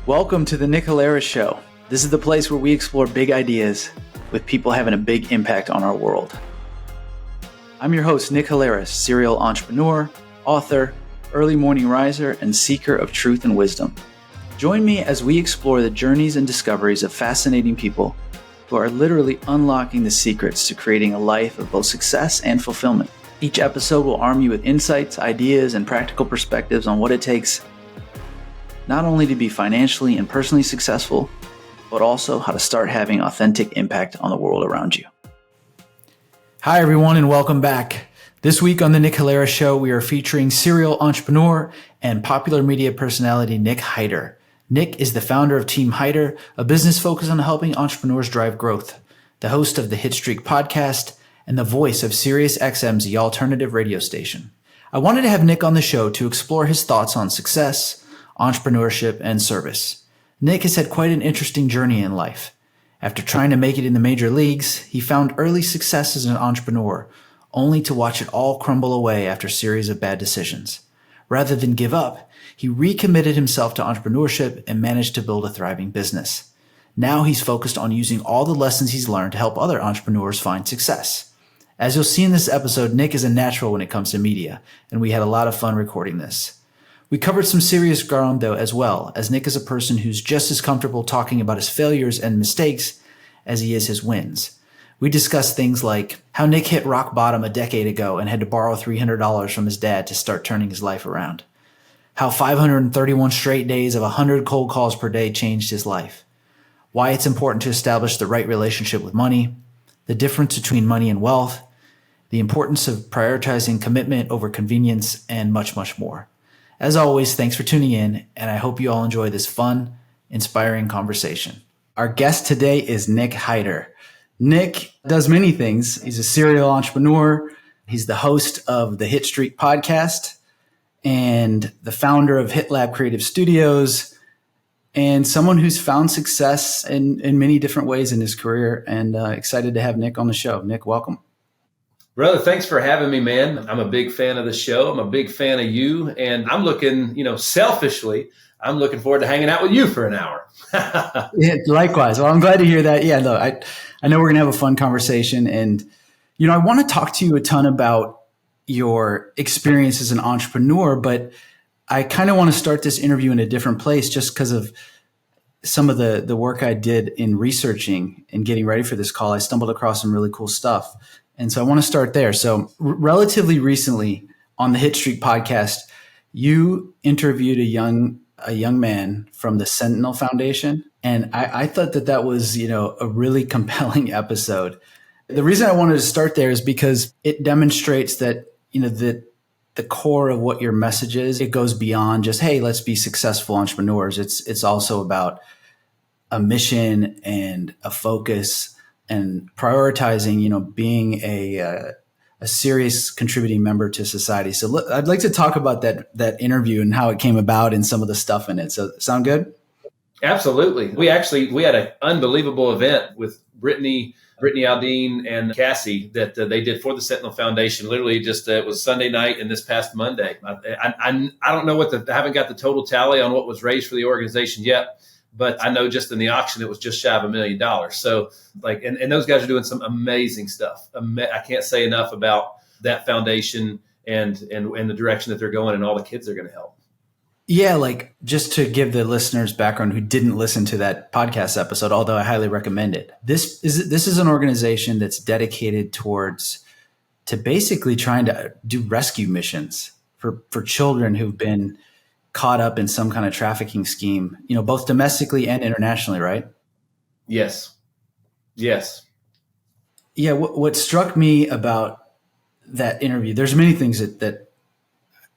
Welcome to the Nick Halaris Show. This is the place where we explore big ideas with people having a big impact on our world. I'm your host, Nick Halaris, serial entrepreneur, author, early morning riser, and seeker of truth and wisdom. Join me as we explore the journeys and discoveries of fascinating people who are literally unlocking the secrets to creating a life of both success and fulfillment. Each episode will arm you with insights, ideas, and practical perspectives on what it takes not only to be financially and personally successful, but also how to start having authentic impact on the world around you. Hi, everyone, and welcome back. This week on the Nick Halaris Show, we are featuring serial entrepreneur and popular media personality Nick Hyder. Nick is the founder of Team Hyder, a business focused on helping entrepreneurs drive growth, the host of the Hitstreak Podcast, and the voice of SiriusXM's The Alternative radio station. I wanted to have Nick on the show to explore his thoughts on success, entrepreneurship, and service. Nick has had quite an interesting journey in life. After trying to make it in the major leagues, he found early success as an entrepreneur, only to watch it all crumble away after a series of bad decisions. Rather than give up, he recommitted himself to entrepreneurship and managed to build a thriving business. Now he's focused on using all the lessons he's learned to help other entrepreneurs find success. As you'll see in this episode, Nick is a natural when it comes to media, and we had a lot of fun recording this. We covered some serious ground, though, as well, as Nick is a person who's just as comfortable talking about his failures and mistakes as he is his wins. We discussed things like how Nick hit rock bottom a decade ago and had to borrow $300 from his dad to start turning his life around. How 531 straight days of 100 cold calls per day changed his life. Why it's important to establish the right relationship with money. The difference between money and wealth. The importance of prioritizing commitment over convenience, and much, much more. As always, thanks for tuning in, and I hope you all enjoy this fun, inspiring conversation. Our guest today is Nick Hyder. Nick does many things. He's a serial entrepreneur. He's the host of the Hitstreak Podcast and the founder of HitLab Creative Studios, and someone who's found success in many different ways in his career, and excited to have Nick on the show. Nick, welcome. Brother, thanks for having me, man. I'm a big fan of the show. I'm a big fan of you. And I'm looking, selfishly, I'm looking forward to hanging out with you for an hour. Yeah, likewise. Well, I'm glad to hear that. Yeah, look, I know we're going to have a fun conversation. And, I want to talk to you a ton about your experience as an entrepreneur, but I kind of want to start this interview in a different place just because of some of the work I did in researching and getting ready for this call. I stumbled across some really cool stuff. And so I want to start there. So relatively recently on the Hitstreak Podcast, you interviewed a young man from the Sentinel Foundation. And I thought that was, a really compelling episode. The reason I wanted to start there is because it demonstrates that, that the core of what your message is, it goes beyond just, hey, let's be successful entrepreneurs. It's also about a mission and a focus and prioritizing, being a serious contributing member to society. So I'd like to talk about that interview and how it came about and some of the stuff in it. So sound good? Absolutely. We had an unbelievable event with Brittany Aldine and Cassie that they did for the Sentinel Foundation. Literally just it was Sunday night and this past Monday. I don't know I haven't got the total tally on what was raised for the organization yet. But I know just in the auction, it was just shy of $1 million. So and those guys are doing some amazing stuff. I can't say enough about that foundation and the direction that they're going and all the kids they're going to help. Yeah, just to give the listeners background who didn't listen to that podcast episode, although I highly recommend it. This is an organization that's dedicated to basically trying to do rescue missions for children who've been caught up in some kind of trafficking scheme, both domestically and internationally, right? Yes. Yeah. What struck me about that interview, there's many things that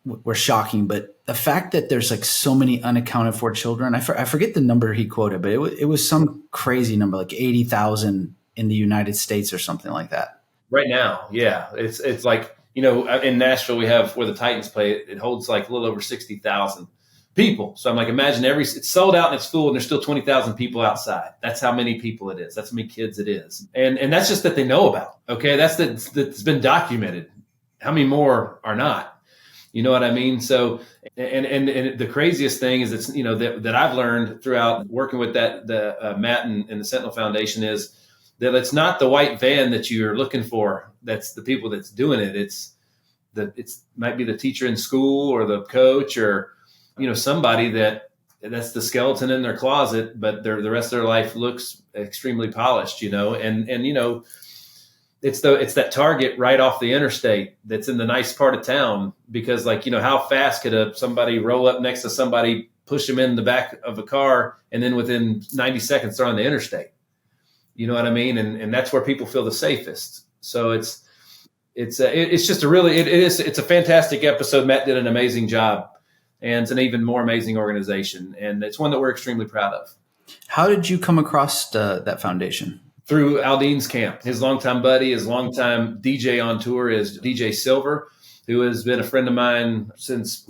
were shocking, but the fact that there's so many unaccounted for children, I forget the number he quoted, but it was some crazy number, 80,000 in the United States or something like that. Right now. Yeah. It's like, in Nashville, we have where the Titans play. It holds a little over 60,000 people. So I'm imagine it's sold out and it's full and there's still 20,000 people outside. That's how many people it is. That's how many kids it is. And that's just that they know about. Okay. That's been documented. How many more are not? You know what I mean? So, and the craziest thing is it's, that I've learned throughout working with Matt and the Sentinel Foundation is that it's not the white van that you're looking for. That's the people that's doing it. It's might be the teacher in school or the coach or, somebody that's the skeleton in their closet, but the rest of their life looks extremely polished, it's that Target right off the interstate that's in the nice part of town, because how fast could somebody roll up next to somebody, push them in the back of a car, and then within 90 seconds they're on the interstate. You know what I mean? And that's where people feel the safest. So it's just it's a fantastic episode. Matt did an amazing job, and it's an even more amazing organization. And it's one that we're extremely proud of. How did you come across that foundation? Through Aldean's camp. His longtime buddy, his longtime DJ on tour is DJ Silver, who has been a friend of mine since,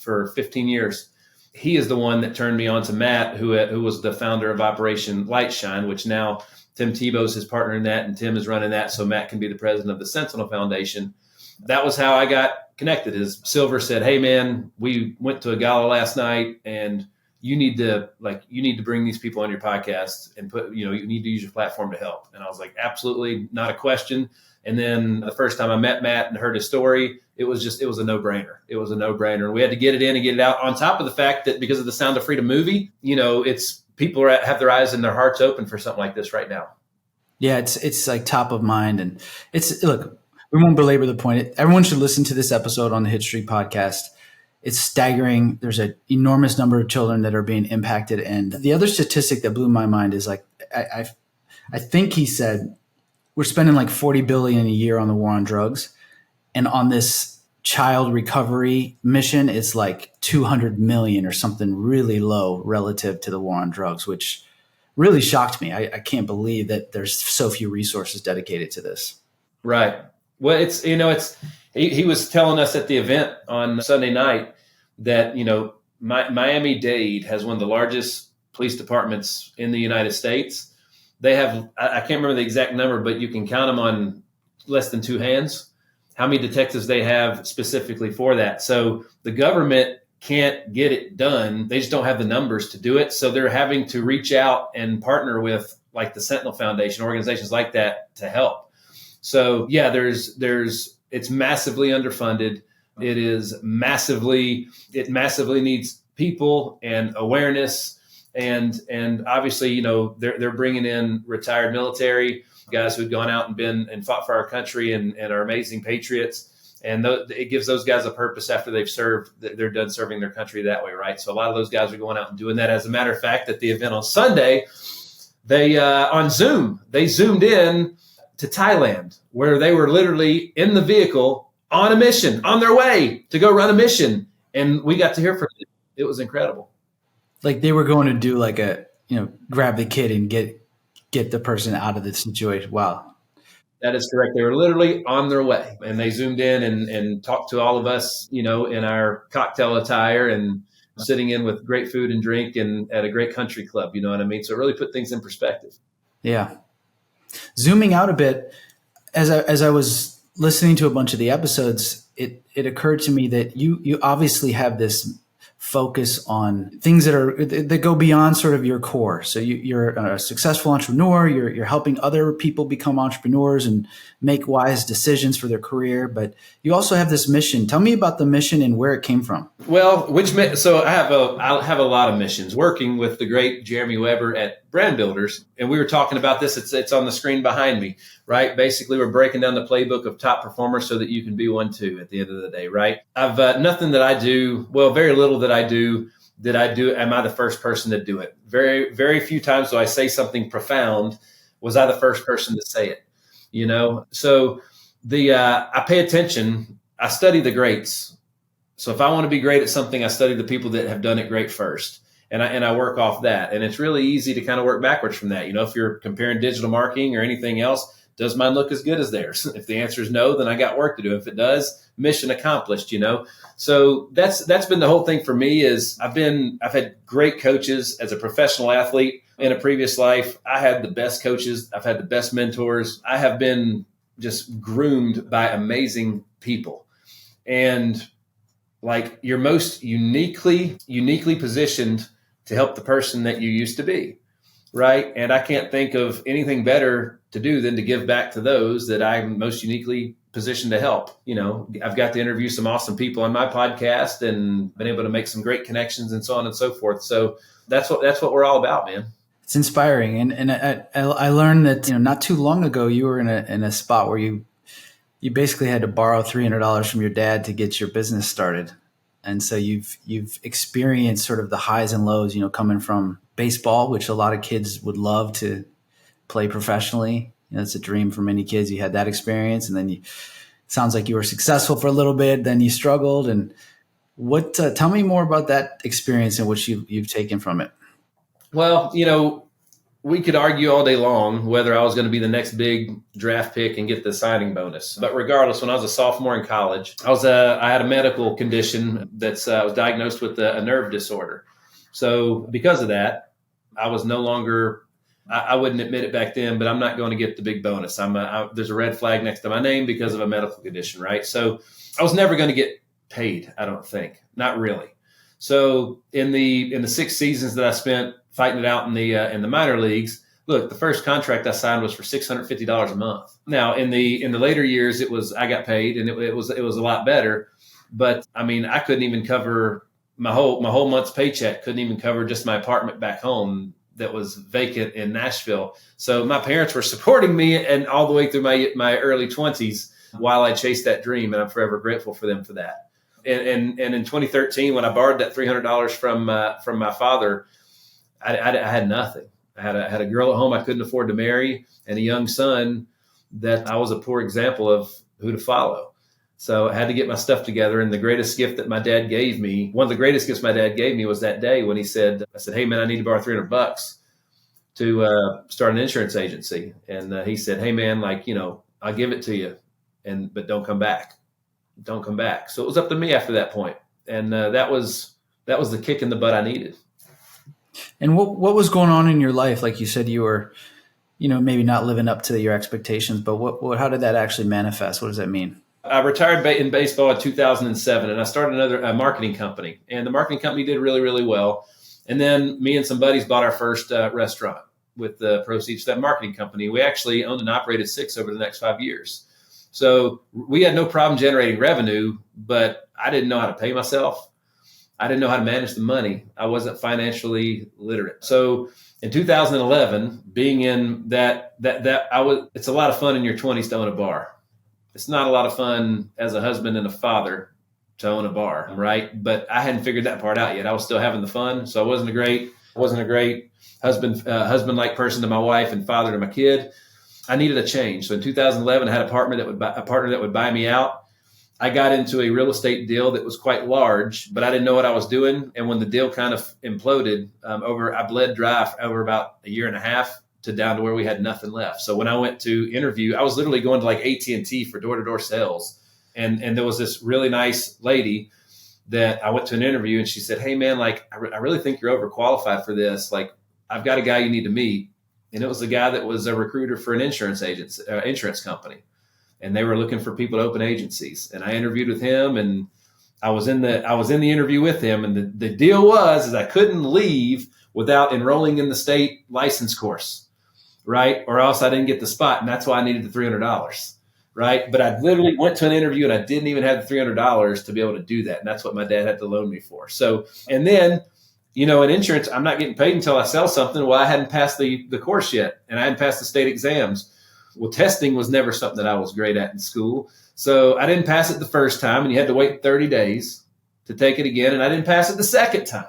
for 15 years. He is the one that turned me on to Matt, who was the founder of Operation Lightshine, which now Tim Tebow's his partner in that, and Tim is running that, so Matt can be the president of the Sentinel Foundation. That was how I got connected. Is Silver said, "Hey man, we went to a gala last night, and you need to bring these people on your podcast and you need to use your platform to help." And I was like, absolutely, not a question. And then the first time I met Matt and heard his story, it was a no-brainer. It was a no-brainer. And we had to get it in and get it out, on top of the fact that because of the Sound of Freedom movie, it's people have their eyes and their hearts open for something like this right now. Yeah, it's like top of mind. And look, we won't belabor the point. Everyone should listen to this episode on the Hitstreak Podcast. It's staggering. There's an enormous number of children that are being impacted. And the other statistic that blew my mind is I think he said we're spending like $40 billion a year on the war on drugs. And on this child recovery mission, it's like 200 million or something really low relative to the war on drugs, which really shocked me. I can't believe that there's so few resources dedicated to this. Right. Well, he was telling us at the event on Sunday night that, Miami-Dade has one of the largest police departments in the United States. They have, I can't remember the exact number, but you can count them on less than two hands, how many detectives they have specifically for that. So the government can't get it done. They just don't have the numbers to do it. So they're having to reach out and partner with like the Sentinel Foundation, organizations like that to help. So yeah, it's massively underfunded. It massively needs people and awareness. And obviously, they're bringing in retired military guys who've gone out and been and fought for our country and are amazing patriots. And it gives those guys a purpose after they've served. They're done serving their country that way, right? So a lot of those guys are going out and doing that. As a matter of fact, at the event on Sunday, they on Zoom, they zoomed in to Thailand, where they were literally in the vehicle on a mission, on their way to go run a mission. And we got to hear from them. It was incredible. Like they were going to do like grab the kid and get the person out of the situation. Wow. That is correct. They were literally on their way, and they zoomed in and talked to all of us, in our cocktail attire and sitting in with great food and drink and at a great country club. You know what I mean? So it really put things in perspective. Yeah. Zooming out a bit, as I was listening to a bunch of the episodes, it occurred to me that you obviously have this focus on things that go beyond sort of your core. So you're a successful entrepreneur. You're helping other people become entrepreneurs and make wise decisions for their career. But you also have this mission. Tell me about the mission and where it came from. Well, so I have a lot of missions. Working with the great Jeremy Weber at Brand Builders, and we were talking about this. It's on the screen behind me, right? Basically, we're breaking down the playbook of top performers so that you can be one too at the end of the day, right? I've nothing that I do. Well, very little that I do. Am I the first person to do it? Very, very few times do I say something profound. Was I the first person to say it? So I pay attention. I study the greats. So if I want to be great at something, I study the people that have done it great first. And I work off that. And it's really easy to kind of work backwards from that. If you're comparing digital marketing or anything else, does mine look as good as theirs? If the answer is no, then I got work to do. If it does, mission accomplished, So that's been the whole thing for me is I've had great coaches as a professional athlete in a previous life. I had the best coaches. I've had the best mentors. I have been just groomed by amazing people. And like you're most uniquely positioned to help the person that you used to be. Right. And I can't think of anything better to do than to give back to those that I'm most uniquely positioned to help. I've got to interview some awesome people on my podcast and been able to make some great connections and so on and so forth. So that's what we're all about, man. It's inspiring. And I learned that, not too long ago, you were in a spot where you basically had to borrow $300 from your dad to get your business started. And so you've experienced sort of the highs and lows, coming from baseball, which a lot of kids would love to play professionally. It's a dream for many kids. You had that experience, and then sounds like you were successful for a little bit, then you struggled. And tell me more about that experience and what you've taken from it. Well, we could argue all day long whether I was going to be the next big draft pick and get the signing bonus. But regardless, when I was a sophomore in college, I had a medical condition I was diagnosed with a nerve disorder. So because of that, I was no longer, I wouldn't admit it back then, but I'm not going to get the big bonus. There's a red flag next to my name because of a medical condition, right? So I was never going to get paid, I don't think, not really. So in the 6 seasons that I spent fighting it out in the minor leagues, look, the first contract I signed was for $650 a month. Now in the later years, I got paid, and it was a lot better. But I mean, I couldn't even cover my whole month's paycheck. Couldn't even cover just my apartment back home that was vacant in Nashville. So my parents were supporting me and all the way through my early 20s while I chased that dream, and I'm forever grateful for them for that. And in 2013, when I borrowed that $300 from my father, I had nothing. I had a girl at home I couldn't afford to marry, and a young son that I was a poor example of who to follow. So I had to get my stuff together. And the greatest gift that my dad gave me, one of the greatest gifts my dad gave me, was that day when I said, "Hey man, I need to borrow $300 to start an insurance agency." And he said, "Hey man, I'll give it to you, but don't come back. Don't come back." So it was up to me after that point. And that was the kick in the butt I needed. And what was going on in your life? Like you said, you were, maybe not living up to your expectations, but how did that actually manifest? What does that mean? I retired in baseball in 2007, and I started another marketing company. And the marketing company did really, really well. And then me and some buddies bought our first restaurant with the proceeds of that marketing company. We actually owned and operated 6 over the next 5 years. So we had no problem generating revenue, but I didn't know how to pay myself. I didn't know how to manage the money. I wasn't financially literate. So in 2011, being in it's a lot of fun in your 20s to own a bar. It's not a lot of fun as a husband and a father to own a bar, right? But I hadn't figured that part out yet. I was still having the fun. So I wasn't a great husband-like person to my wife and father to my kid. I needed a change. So in 2011, I had a partner that would buy me out. I got into a real estate deal that was quite large, but I didn't know what I was doing. And when the deal kind of imploded, I bled dry over about a year and a half to down to where we had nothing left. So when I went to interview, I was literally going to like AT&T for door-to-door sales. And there was this really nice lady that I went to an interview, and she said, "Hey man, I really think you're overqualified for this. I've got a guy you need to meet." And it was the guy that was a recruiter for an insurance company. And they were looking for people to open agencies. And I interviewed with him, and I was in the interview with him. And the deal was I couldn't leave without enrolling in the state license course, right? Or else I didn't get the spot. And that's why I needed the $300, right? But I literally went to an interview, and I didn't even have the $300 to be able to do that. And that's what my dad had to loan me for. So, and then, in insurance, I'm not getting paid until I sell something. Well, I hadn't passed the course yet, and I hadn't passed the state exams. Well, testing was never something that I was great at in school. So I didn't pass it the first time, and you had to wait 30 days to take it again. And I didn't pass it the second time,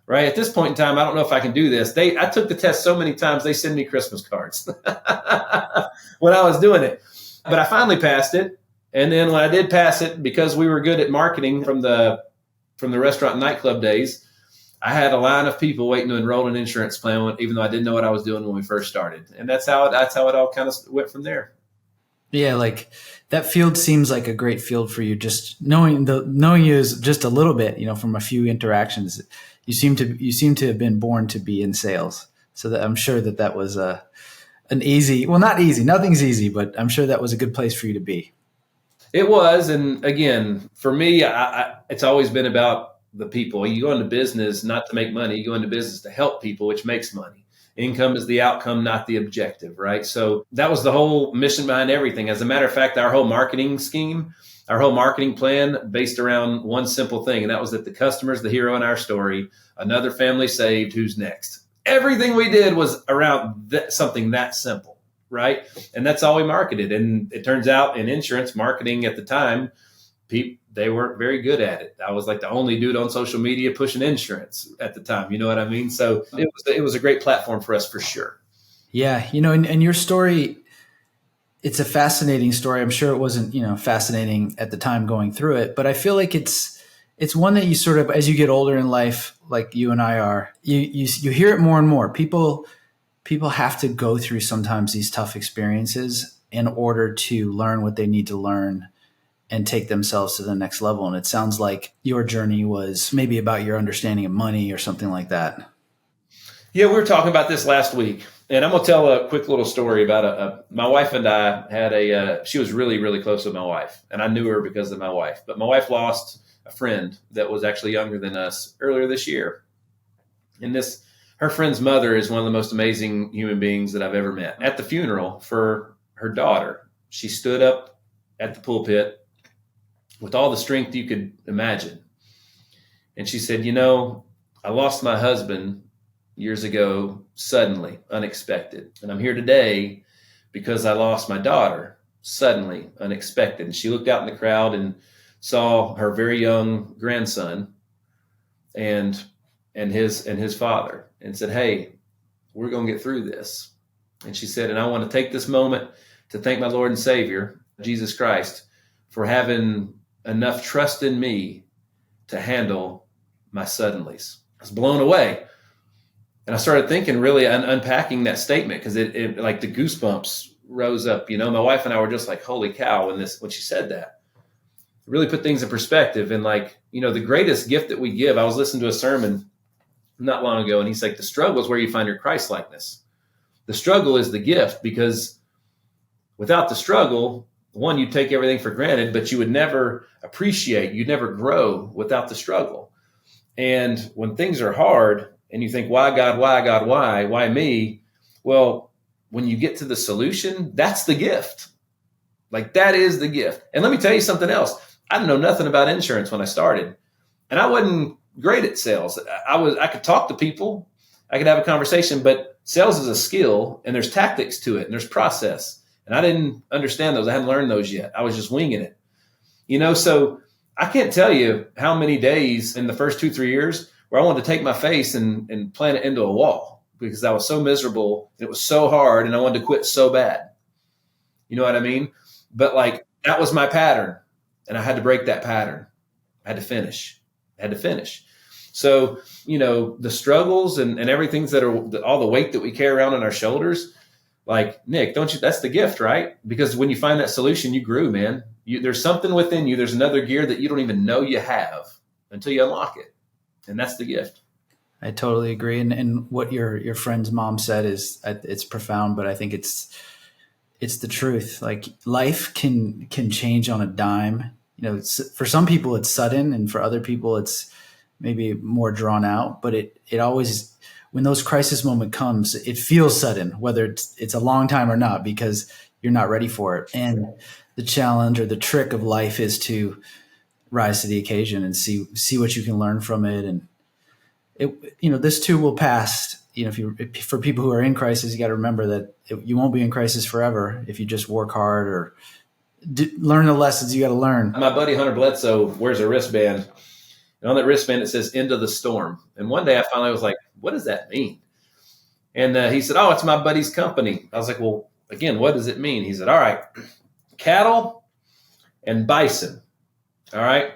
right? At this point in time, I don't know if I can do this. I took the test so many times, they send me Christmas cards when I was doing it. But I finally passed it. And then when I did pass it, because we were good at marketing from the restaurant and nightclub days, I had a line of people waiting to enroll in an insurance plan, even though I didn't know what I was doing when we first started. And that's how it all kind of went from there. Yeah, that field seems like a great field for you. Just knowing you is just a little bit, from a few interactions, you seem to have been born to be in sales. So that I'm sure that was an easy, well, not easy, nothing's easy, but I'm sure that was a good place for you to be. It was. And again, for me, it's always been about the people. You go into business not to make money. You go into business to help people, which makes money. Income is the outcome, not the objective, right? So that was the whole mission behind everything. As a matter of fact, our whole marketing scheme, our whole marketing plan based around one simple thing, and that was that the customer's the hero in our story, another family saved, who's next? Everything we did was around something that simple, right? And that's all we marketed. And it turns out in insurance marketing at the time, they weren't very good at it. I was like the only dude on social media pushing insurance at the time. You know what I mean? So it was a great platform for us for sure. Yeah. And your story, it's a fascinating story. I'm sure it wasn't, fascinating at the time going through it, but I feel like it's one that you sort of, as you get older in life, like you and I are, you hear it more and more. People have to go through sometimes these tough experiences in order to learn what they need to learn and take themselves to the next level. And it sounds like your journey was maybe about your understanding of money or something like that. Yeah, we were talking about this last week, and I'm going to tell a quick little story about my wife and I had she was really, really close with my wife, and I knew her because of my wife. But my wife lost a friend that was actually younger than us earlier this year. And her friend's mother is one of the most amazing human beings that I've ever met. At the funeral for her daughter, she stood up at the pulpit with all the strength you could imagine. And she said, I lost my husband years ago, suddenly, unexpected. And I'm here today because I lost my daughter, suddenly, unexpected. And she looked out in the crowd and saw her very young grandson and his father and said, hey, we're going to get through this. And she said, and I want to take this moment to thank my Lord and Savior, Jesus Christ, for having enough trust in me to handle my suddenlies. I was blown away. And I started thinking, really unpacking that statement, because it like the goosebumps rose up. My wife and I were just like, holy cow, when she said that. It really put things in perspective. And the greatest gift that we give, I was listening to a sermon not long ago, and he's like, the struggle is where you find your Christ-likeness. The struggle is the gift, because without the struggle, one, you take everything for granted, but you would never appreciate, you'd never grow without the struggle. And when things are hard and you think, why God, why me? Well, when you get to the solution, that's the gift. Like that is the gift. And let me tell you something else. I didn't know nothing about insurance when I started, and I wasn't great at sales. I could talk to people, I could have a conversation, but sales is a skill and there's tactics to it and there's process. And I didn't understand those. I hadn't learned those yet. I was just winging it, so I can't tell you how many days in the first 2-3 years where I wanted to take my face and plant it into a wall because I was so miserable. It was so hard and I wanted to quit so bad. You know what I mean? But that was my pattern and I had to break that pattern. I had to finish. So, the struggles and everything that are all the weight that we carry around on our shoulders, like, Nick, don't you, that's the gift, right? Because when you find that solution, you grew, man. There's something within you. There's another gear that you don't even know you have until you unlock it. And that's the gift. I totally agree. And what your friend's mom said it's profound, but I think it's the truth. Like life can change on a dime. For some people it's sudden, and for other people it's maybe more drawn out, but it always, when those crisis moment comes, it feels sudden, whether it's a long time or not, because you're not ready for it. And the challenge or the trick of life is to rise to the occasion and see what you can learn from it. And this too will pass. For people who are in crisis, you got to remember that you won't be in crisis forever if you just work hard or learn the lessons you got to learn. My buddy Hunter Bledsoe wears a wristband, and on that wristband it says "End of the Storm." And one day I finally was like, "What does that mean?" And he said, "Oh, it's my buddy's company." I was like, "Well, again, what does it mean?" He said, "All right, cattle and bison. All right,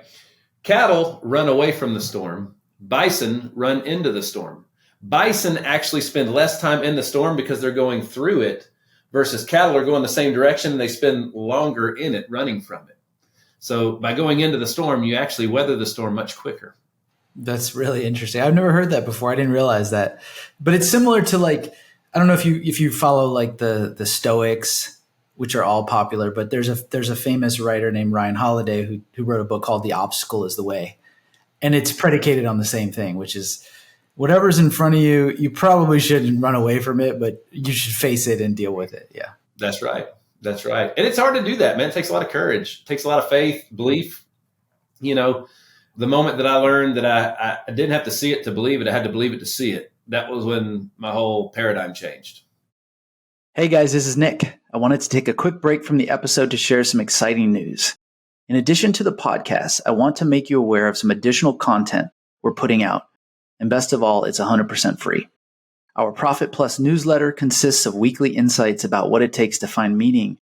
cattle run away from the storm. Bison run into the storm. Bison actually spend less time in the storm because they're going through it, versus cattle are going the same direction and they spend longer in it, running from it. So by going into the storm, you actually weather the storm much quicker." That's really interesting. I've never heard that before. I didn't realize that. But it's similar to I don't know if you follow the Stoics, which are all popular, but there's a famous writer named Ryan Holiday who wrote a book called The Obstacle is the Way. And it's predicated on the same thing, which is whatever's in front of you, you probably shouldn't run away from it, but you should face it and deal with it. Yeah. That's right. That's right. And it's hard to do that, man. It takes a lot of courage. It takes a lot of faith, belief. You know, the moment that I learned that I didn't have to see it to believe it, I had to believe it to see it. That was when my whole paradigm changed. Hey guys, this is Nick. I wanted to take a quick break from the episode to share some exciting news. In addition to the podcast, I want to make you aware of some additional content we're putting out. And best of all, it's 100% free. Our Profit Plus newsletter consists of weekly insights about what it takes to find meaning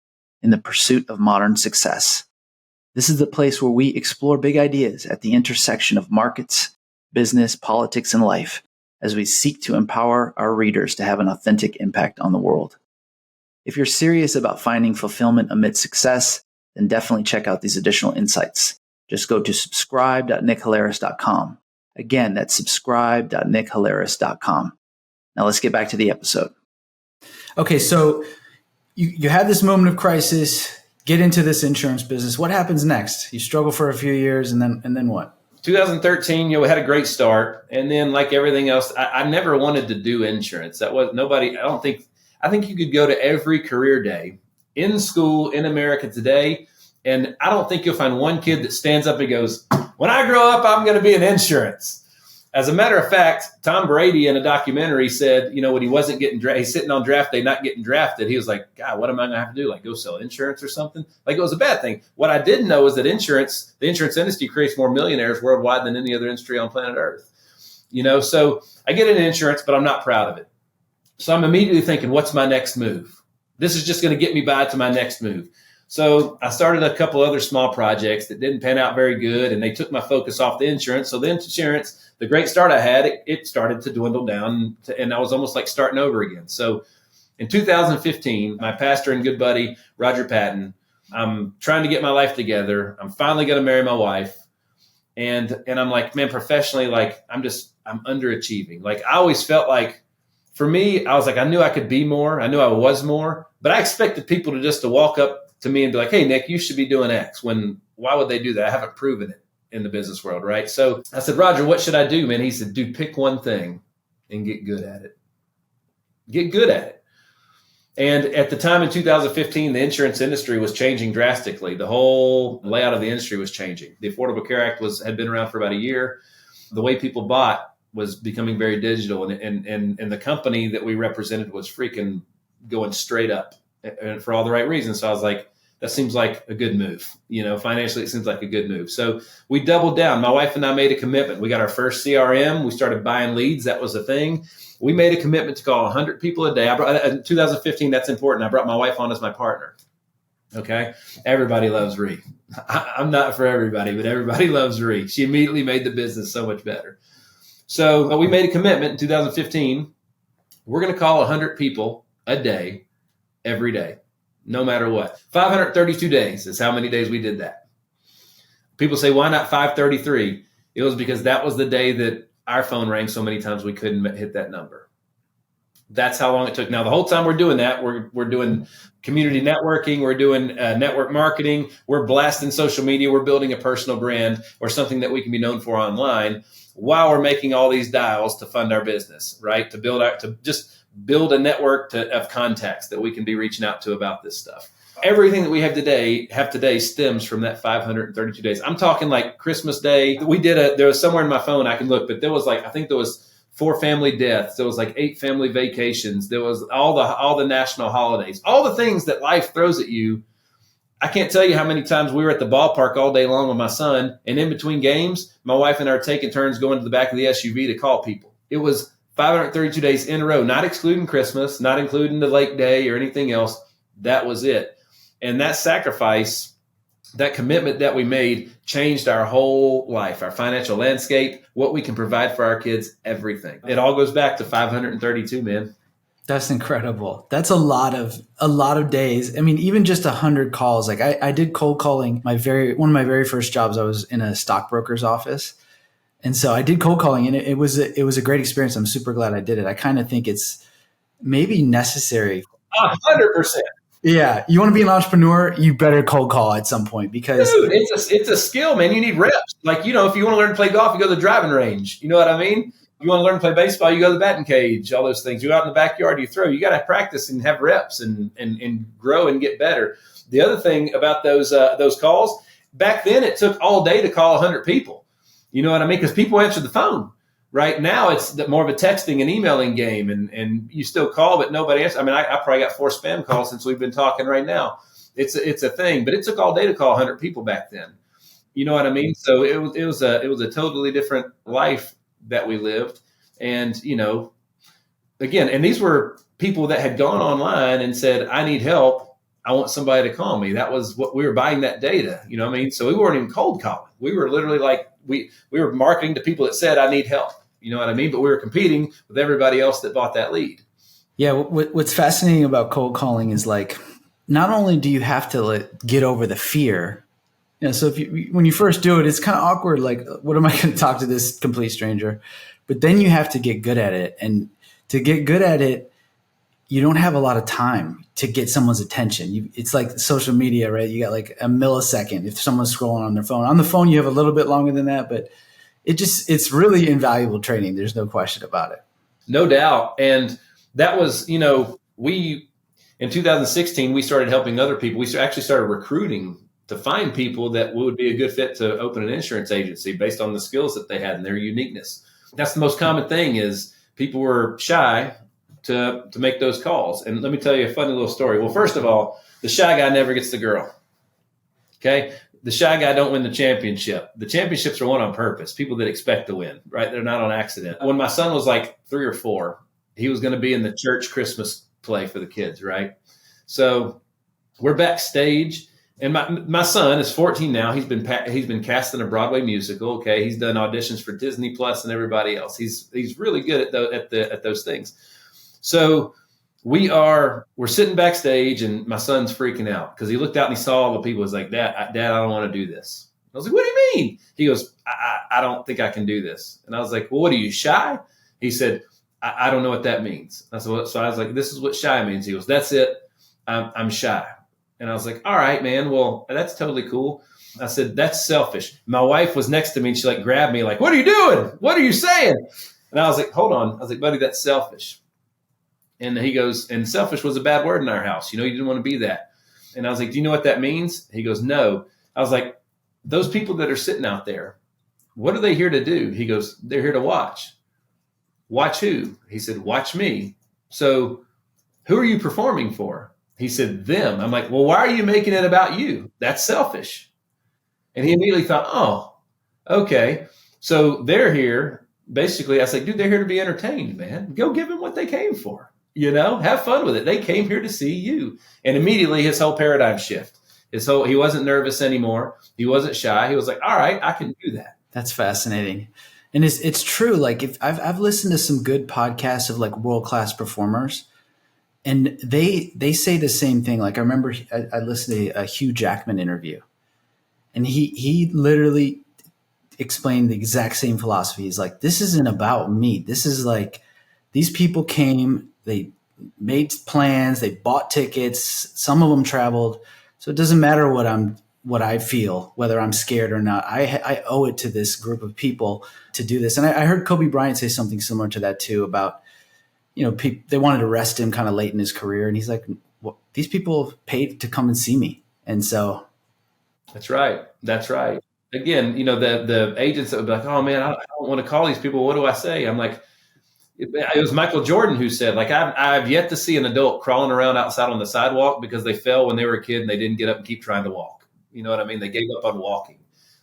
in the pursuit of modern success. This is the place where we explore big ideas at the intersection of markets, business, politics, and life as we seek to empower our readers to have an authentic impact on the world. If you're serious about finding fulfillment amid success, then definitely check out these additional insights. Just go to subscribe.nickhalaris.com. Again, that's subscribe.nickhalaris.com. Now let's get back to the episode. Okay, so you had this moment of crisis, get into this insurance business. What happens next? You struggle for a few years, and then what? 2013, we had a great start, and then like everything else, I never wanted to do insurance. That was nobody. I think you could go to every career day in school in America today, and I don't think you'll find one kid that stands up and goes, "When I grow up, I'm going to be in insurance." As a matter of fact, Tom Brady in a documentary said, when he wasn't getting drafted, he's sitting on draft day, not getting drafted. He was like, God, what am I going to have to do? Like go sell insurance or something? Like it was a bad thing. What I didn't know is that the insurance industry creates more millionaires worldwide than any other industry on planet Earth. So I get into insurance, but I'm not proud of it. So I'm immediately thinking, what's my next move? This is just going to get me by to my next move. So I started a couple other small projects that didn't pan out very good, and they took my focus off the insurance. So the insurance, the great start I had, it started to dwindle down, and I was almost like starting over again. So in 2015, my pastor and good buddy, Roger Patton, I'm trying to get my life together. I'm finally going to marry my wife. And I'm like, man, professionally, like I'm underachieving. Like I always felt like, for me, I was like, I knew I could be more. I knew I was more, but I expected people to walk up to me and be like, hey, Nick, you should be doing X. Why would they do that? I haven't proven it in the business world, right? So I said, Roger, what should I do, man? He said, dude, pick one thing and get good at it. Get good at it. And at the time in 2015, the insurance industry was changing drastically. The whole layout of the industry was changing. The Affordable Care Act had been around for about a year. The way people bought was becoming very digital. And the company that we represented was freaking going straight up, and for all the right reasons. So I was like, that seems like a good move. Financially, it seems like a good move. So we doubled down. My wife and I made a commitment. We got our first CRM. We started buying leads. That was a thing. We made a commitment to call 100 people a day. In 2015, that's important. I brought my wife on as my partner. Okay. Everybody loves Ree. I'm not for everybody, but everybody loves Ree. She immediately made the business so much better. So we made a commitment in 2015. We're going to call 100 people a day, every day. No matter what. 532 days is how many days we did that. People say, why not 533? It was because that was the day that our phone rang so many times we couldn't hit that number. That's how long it took. Now, the whole time we're doing that, we're doing community networking. We're doing network marketing. We're blasting social media. We're building a personal brand or something that we can be known for online while we're making all these dials to fund our business, right? To build a network of contacts that we can be reaching out to about this stuff. Everything that we have today stems from that 532 days. I'm talking like Christmas Day. There was somewhere in my phone I can look, but there was I think there was 4 family deaths. There was 8 family vacations. There was all the national holidays, all the things that life throws at you. I can't tell you how many times we were at the ballpark all day long with my son, and in between games, my wife and I are taking turns going to the back of the SUV to call people. It was 532 days in a row, not excluding Christmas, not including the lake day or anything else. That was it. And that sacrifice, that commitment that we made changed our whole life, our financial landscape, what we can provide for our kids, everything. It all goes back to 532, man. That's incredible. That's a lot of days. I mean, even just 100 calls. Like I did cold calling one of my very first jobs. I was in a stockbroker's office. And so I did cold calling, and it was a great experience. I'm super glad I did it. I kind of think it's maybe necessary. 100%. Yeah, you want to be an entrepreneur, you better cold call at some point because dude, it's a skill, man. You need reps. Like, if you want to learn to play golf, you go to the driving range. You know what I mean? You want to learn to play baseball, you go to the batting cage, all those things. You go out in the backyard, you throw. You got to practice and have reps and grow and get better. The other thing about those calls, back then it took all day to call 100 people. You know what I mean? Because people answer the phone. Right now, it's more of a texting and emailing game, and you still call, but nobody answers. I mean, I probably got 4 spam calls since we've been talking right now. It's a thing, but it took all day to call 100 people back then. You know what I mean? So it was a totally different life that we lived. And, again, and these were people that had gone online and said, I need help. I want somebody to call me. That was what we were buying that data. You know what I mean? So we weren't even cold calling. We were literally like, we were marketing to people that said, I need help. You know what I mean? But we were competing with everybody else that bought that lead. Yeah. What's fascinating about cold calling is like, not only do you have to get over the fear, so when you first do it, it's kind of awkward. Like, what am I going to talk to this complete stranger? But then you have to get good at it. And to get good at it, you don't have a lot of time to get someone's attention. It's like social media, right? You got like a millisecond if someone's scrolling on their phone. On the phone, you have a little bit longer than that, but it's really invaluable training. There's no question about it. No doubt. And that was, in 2016, we started helping other people. We actually started recruiting to find people that would be a good fit to open an insurance agency based on the skills that they had and their uniqueness. That's the most common thing is people were shy to make those calls. And let me tell you a funny little story. Well, first of all, the shy guy never gets the girl. Okay. The shy guy don't win the championship. The championships are won on purpose. People that expect to win, right? They're not on accident. When my son was like 3 or 4, he was going to be in the church Christmas play for the kids, right? So we're backstage, and my son is 14 now. He's been cast in a Broadway musical. Okay, he's done auditions for Disney Plus and everybody else. He's really good at those things. So we're sitting backstage, and my son's freaking out because he looked out and he saw all the people. He was like, Dad, I don't want to do this. I was like, what do you mean? He goes, I don't think I can do this. And I was like, well, what are you, shy? He said, I don't know what that means. So I was like, this is what shy means. He goes, that's it. I'm shy. And I was like, all right, man. Well, that's totally cool. I said, that's selfish. My wife was next to me and she grabbed me what are you doing? What are you saying? And I was like, hold on. I was like, buddy, that's selfish. And he goes, and selfish was a bad word in our house. You didn't want to be that. And I was like, do you know what that means? He goes, no. I was like, those people that are sitting out there, what are they here to do? He goes, they're here to watch. Watch who? He said, watch me. So who are you performing for? He said, them. I'm like, well, why are you making it about you? That's selfish. And he immediately thought, oh, okay. So they're here. Basically, I said, dude, they're here to be entertained, man. Go give them what they came for. Have fun with it. They came here to see you. And immediately his whole paradigm shift. He wasn't nervous anymore. He wasn't shy. He was like, all right, I can do that. That's fascinating. And it's true. Like if I've listened to some good podcasts of world-class performers, and they say the same thing. Like I remember I listened to a Hugh Jackman interview, and he literally explained the exact same philosophy. He's like, this isn't about me. This is these people came, they made plans, they bought tickets, some of them traveled. So it doesn't matter what I feel, whether I'm scared or not. I owe it to this group of people to do this. And I heard Kobe Bryant say something similar to that too about, they wanted to arrest him kind of late in his career. And he's like, well, these people paid to come and see me. And so. That's right. Again, the agents that would be like, oh man, I don't want to call these people. What do I say? I'm like, it was Michael Jordan who said, I've yet to see an adult crawling around outside on the sidewalk because they fell when they were a kid and they didn't get up and keep trying to walk. You know what I mean? They gave up on walking.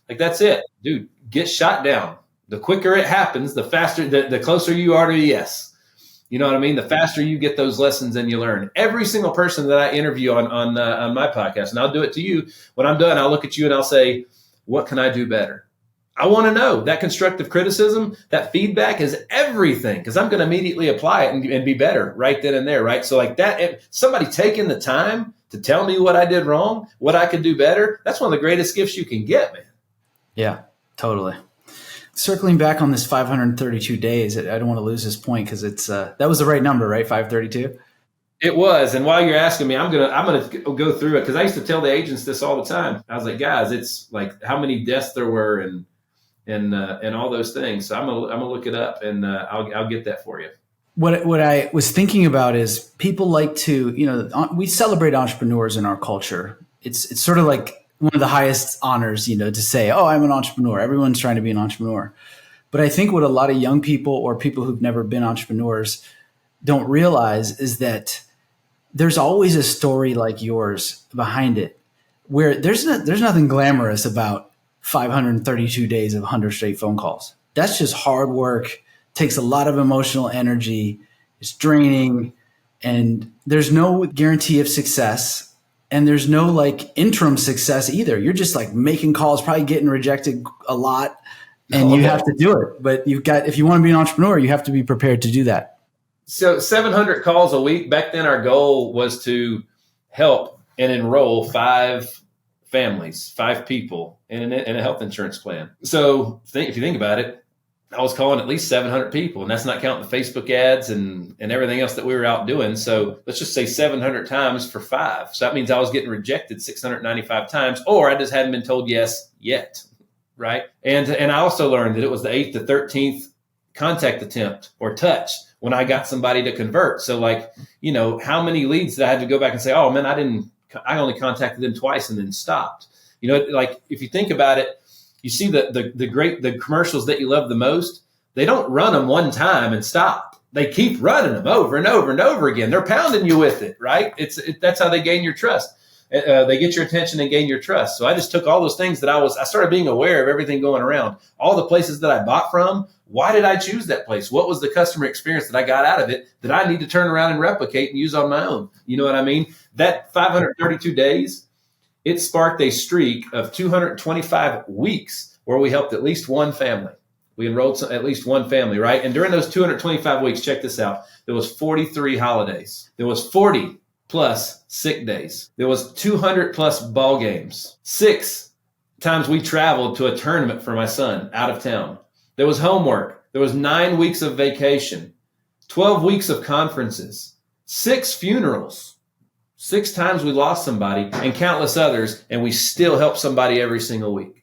That's it, dude. Get shot down. The quicker it happens, the faster, the closer you are to yes. You know what I mean? The faster you get those lessons and you learn. Every single person that I interview on my podcast, and I'll do it to you. When I'm done, I'll look at you and I'll say, what can I do better? I want to know. That constructive criticism, that feedback is everything because I'm going to immediately apply it and be better right then and there, right? So that, somebody taking the time to tell me what I did wrong, what I could do better, that's one of the greatest gifts you can get, man. Yeah, totally. Circling back on this 532 days, I don't want to lose this point because it's that was the right number, right? 532? It was. And while you're asking me, I'm gonna go through it because I used to tell the agents this all the time. I was like, guys, it's like how many deaths there were and all those things. So I'm gonna look it up and I'll get that for you. What I was thinking about is people like to, we celebrate entrepreneurs in our culture. It's sort of like one of the highest honors, to say, oh, I'm an entrepreneur. Everyone's trying to be an entrepreneur. But I think what a lot of young people or people who've never been entrepreneurs don't realize is that there's always a story like yours behind it, where there's nothing glamorous about 532 days of 100 straight phone calls. That's just hard work, takes a lot of emotional energy, it's draining, and there's no guarantee of success, and there's no like interim success either. You're just like making calls, probably getting rejected a lot, and you have to do it. But if you want to be an entrepreneur, you have to be prepared to do that. So 700 calls a week. Back then, our goal was to help and enroll 5 families, 5 people in a health insurance plan. So if you think about it, I was calling at least 700 people, and that's not counting the Facebook ads and everything else that we were out doing. So let's just say 700 times for 5. So that means I was getting rejected 695 times, or I just hadn't been told yes yet, right? And I also learned that it was the 8th to 13th contact attempt or touch when I got somebody to convert. So like, how many leads did I have to go back and say, oh man, I only contacted them twice and then stopped. Like if you think about it, you see the commercials that you love the most, they don't run them one time and stop. They keep running them over and over and over again. They're pounding you with it, right? That's how they gain your trust. They get your attention and gain your trust. So I just took all those things that I started being aware of everything going around, all the places that I bought from. Why did I choose that place? What was the customer experience that I got out of it that I need to turn around and replicate and use on my own? You know what I mean? That 532 days, it sparked a streak of 225 weeks where we helped at least one family. We enrolled at least one family, right? And during those 225 weeks, check this out. There was 43 holidays. There was 40 plus sick days. There was 200 plus ball games. 6 times we traveled to a tournament for my son out of town. There was homework. There was 9 weeks of vacation, 12 weeks of conferences, 6 funerals, 6 times we lost somebody, and countless others, and we still help somebody every single week,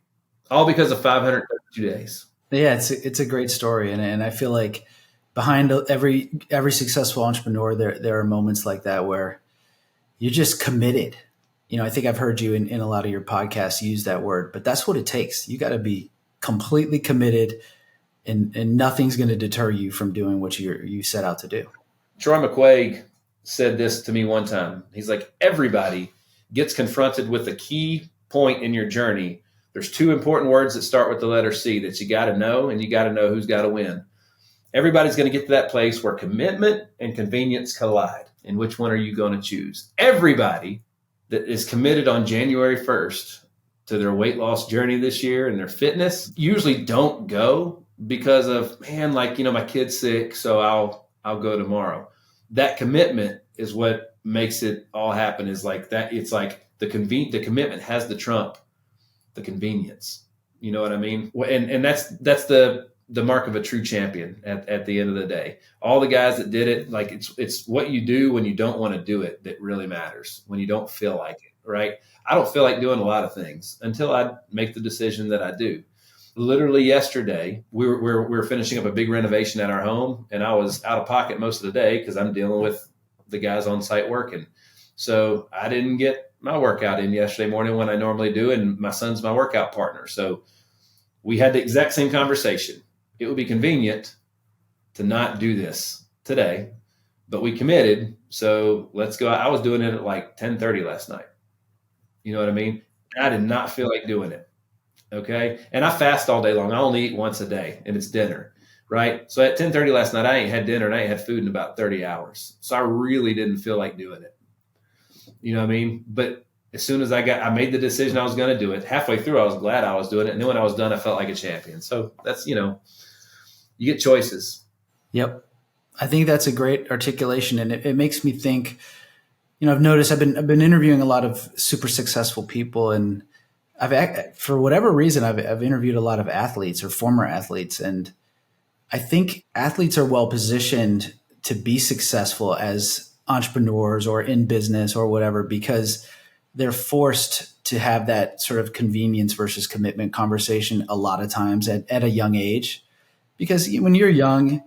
all because of 532 days. Yeah, it's a great story, and I feel like behind every successful entrepreneur, there are moments like that where you're just committed. I think I've heard you in a lot of your podcasts use that word, but that's what it takes. You got to be completely committed, and nothing's going to deter you from doing what you set out to do. Troy McQuaig said this to me one time. He's like, everybody gets confronted with a key point in your journey. There's 2 important words that start with the letter C that you got to know, and you got to know who's got to win. Everybody's going to get to that place where commitment and convenience collide. And which one are you going to choose? Everybody that is committed on January 1st to their weight loss journey this year and their fitness usually don't go because of, man, like, my kid's sick, so I'll go tomorrow. That commitment is what makes it all happen. Is like that. It's like the commitment has the trump the convenience. You know what I mean? And that's the mark of a true champion at the end of the day. All the guys that did it, like it's what you do when you don't want to do it that really matters, when you don't feel like it, right? I don't feel like doing a lot of things until I make the decision that I do. Literally yesterday, we were finishing up a big renovation at our home, and I was out of pocket most of the day because I'm dealing with the guys on site working. So I didn't get my workout in yesterday morning when I normally do, and my son's my workout partner. So we had the exact same conversation. It would be convenient to not do this today, but we committed. So let's go. I was doing it at like 10:30 last night. You know what I mean? I did not feel like doing it. Okay. And I fast all day long. I only eat once a day, and it's dinner, right? So at 10:30 last night, I ain't had dinner and I ain't had food in about 30 hours. So I really didn't feel like doing it. You know what I mean? But as soon as I made the decision I was going to do it, halfway through, I was glad I was doing it. And then when I was done, I felt like a champion. So that's, you get choices. Yep. I think that's a great articulation. And it makes me think, I've noticed I've been interviewing a lot of super successful people, and for whatever reason, I've interviewed a lot of athletes or former athletes. And I think athletes are well positioned to be successful as entrepreneurs or in business or whatever, because they're forced to have that sort of convenience versus commitment conversation a lot of times at a young age. Because when you're young,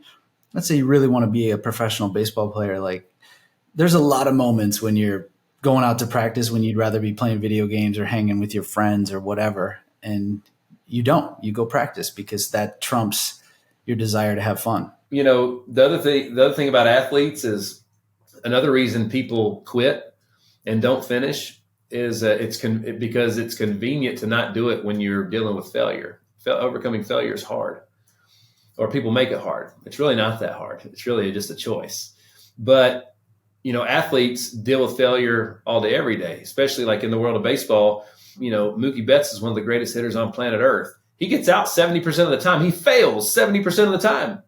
let's say you really want to be a professional baseball player, like there's a lot of moments when you're going out to practice when you'd rather be playing video games or hanging with your friends or whatever. And you go practice because that trumps your desire to have fun. You know, the other thing about athletes is another reason people quit and don't finish is because it's convenient to not do it when you're dealing with failure. Overcoming failure is hard, or people make it hard. It's really not that hard. It's really just a choice. But, you know, athletes deal with failure all day, every day, especially like in the world of baseball. You know, Mookie Betts is one of the greatest hitters on planet Earth. He gets out 70% of the time. He fails 70% of the time.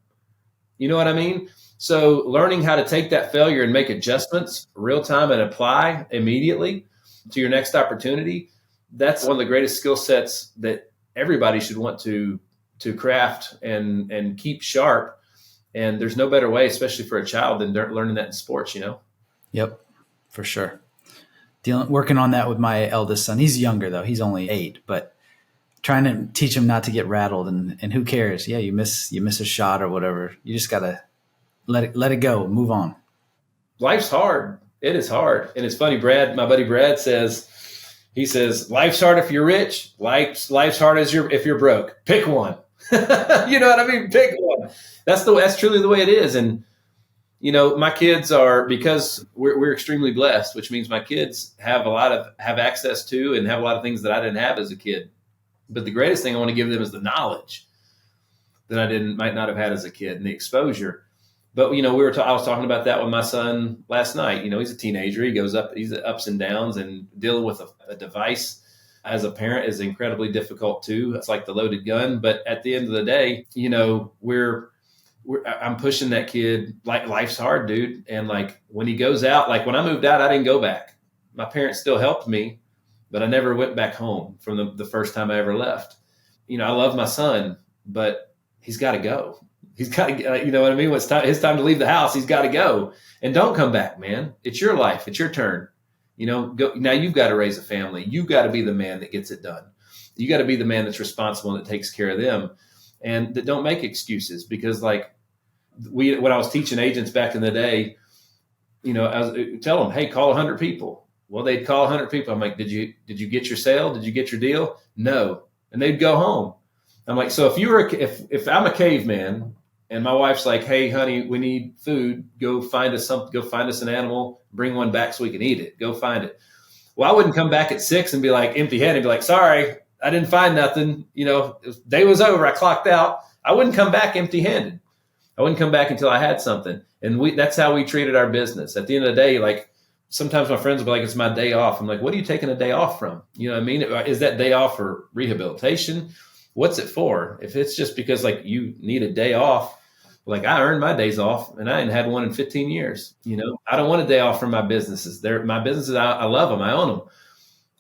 You know what I mean? So learning how to take that failure and make adjustments real time and apply immediately to your next opportunity, that's one of the greatest skill sets that everybody should want to craft and keep sharp. And there's no better way, especially for a child, than learning that in sports, you know? Yep, for sure. Working on that with my eldest son. He's younger though. He's only 8, but trying to teach him not to get rattled and who cares? Yeah, you miss a shot or whatever. You just got to let it go, move on. Life's hard. It is hard. And it's funny, Brad, my buddy Brad says, life's hard if you're rich. Life's hard if you're broke. Pick one. You know what I mean? Pick one. That's truly the way it is. And, you know, my kids are, because we're extremely blessed, which means my kids have access to and have a lot of things that I didn't have as a kid. But the greatest thing I want to give them is the knowledge that I might not have had as a kid, and the exposure. But, you know, I was talking about that with my son last night. You know, he's a teenager. He's ups and downs, and dealing with a device as a parent is incredibly difficult too. It's like the loaded gun. But at the end of the day, you know, I'm pushing that kid, like, life's hard, dude. And like when he goes out, like when I moved out, I didn't go back. My parents still helped me, but I never went back home from the first time I ever left. You know, I love my son, but he's got to go. He's got to, you know what I mean? When it's his time to leave the house, he's got to go. And don't come back, man. It's your life. It's your turn. You know, go. Now you've got to raise a family. You've got to be the man that gets it done. You got to be the man that's responsible and that takes care of them, and that don't make excuses. Because like when I was teaching agents back in the day, you know, I was tell them, hey, call 100 people. Well, they'd call 100 people. I'm like, did you get your sale? Did you get your deal? No. And they'd go home. I'm like, so if I'm a caveman and my wife's like, hey, honey, we need food. Go find us an animal, bring one back so we can eat it. Go find it. Well, I wouldn't come back at 6 and be like empty-handed and be like, sorry, I didn't find nothing. You know, day was over. I clocked out. I wouldn't come back empty-handed. I wouldn't come back until I had something. And that's how we treated our business. At the end of the day, like, sometimes my friends will be like, it's my day off. I'm like, what are you taking a day off from? You know what I mean? Is that day off for rehabilitation? What's it for? If it's just because like you need a day off, like I earned my days off and I hadn't had one in 15 years. You know, I don't want a day off from my businesses. My businesses, I love them. I own them.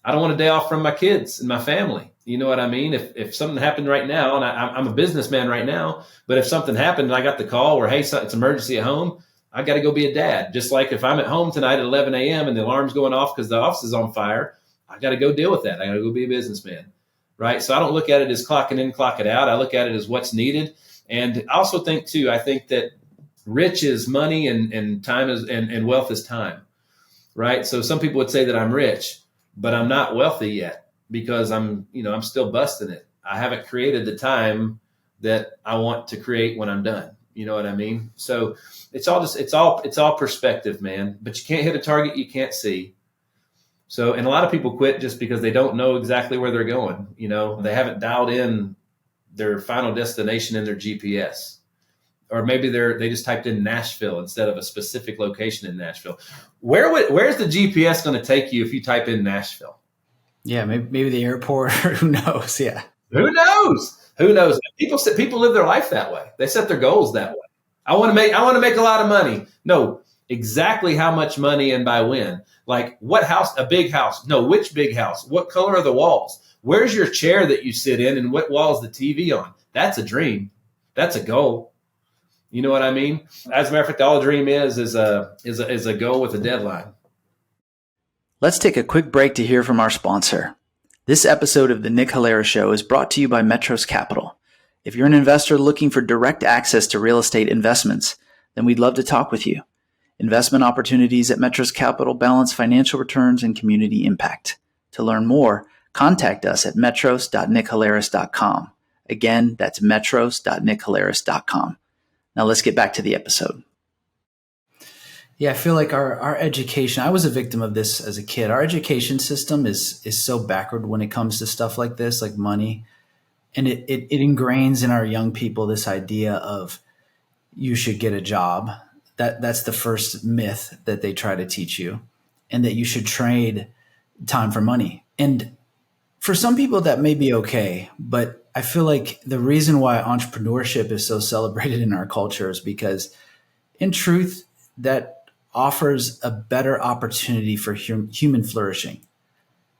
I don't want a day off from my kids and my family. You know what I mean? If something happened right now, and I'm a businessman right now, but if something happened and I got the call where, hey, it's emergency at home, I got to go be a dad. Just like if I'm at home tonight at 11 a.m. and the alarm's going off because the office is on fire, I got to go deal with that. I got to go be a businessman, right? So I don't look at it as clocking in, clocking out. I look at it as what's needed. And I also think too, I think that rich is money and time is and wealth is time, right? So some people would say that I'm rich, but I'm not wealthy yet because I'm still busting it. I haven't created the time that I want to create when I'm done. You know what I mean? So it's all perspective, man. But you can't hit a target you can't see. So, and a lot of people quit just because they don't know exactly where they're going. You know, they haven't dialed in their final destination in their GPS, or maybe they just typed in Nashville instead of a specific location in Nashville. Where's the GPS going to take you if you type in Nashville? Yeah, maybe the airport. Who knows? Yeah, who knows? Who knows? People live their life that way. They set their goals that way. I want to make a lot of money. No, exactly how much money and by when? Like what house? A big house? No, which big house? What color are the walls? Where's your chair that you sit in, and what wall is the TV on? That's a dream. That's a goal. You know what I mean? As a matter of fact, all a dream is a goal with a deadline. Let's take a quick break to hear from our sponsor. This episode of the Nick Halaris Show is brought to you by Metros Capital. If you're an investor looking for direct access to real estate investments, then we'd love to talk with you. Investment opportunities at Metros Capital balance financial returns and community impact. To learn more, contact us at metros.nickhalaris.com. Again, that's metros.nickhalaris.com. Now let's get back to the episode. Yeah, I feel like our education, I was a victim of this as a kid. Our education system is so backward when it comes to stuff like this, like money. And it ingrains in our young people this idea of you should get a job. That's the first myth that they try to teach you, and that you should trade time for money. And for some people that may be okay, but I feel like the reason why entrepreneurship is so celebrated in our culture is because in truth, that offers a better opportunity for human flourishing,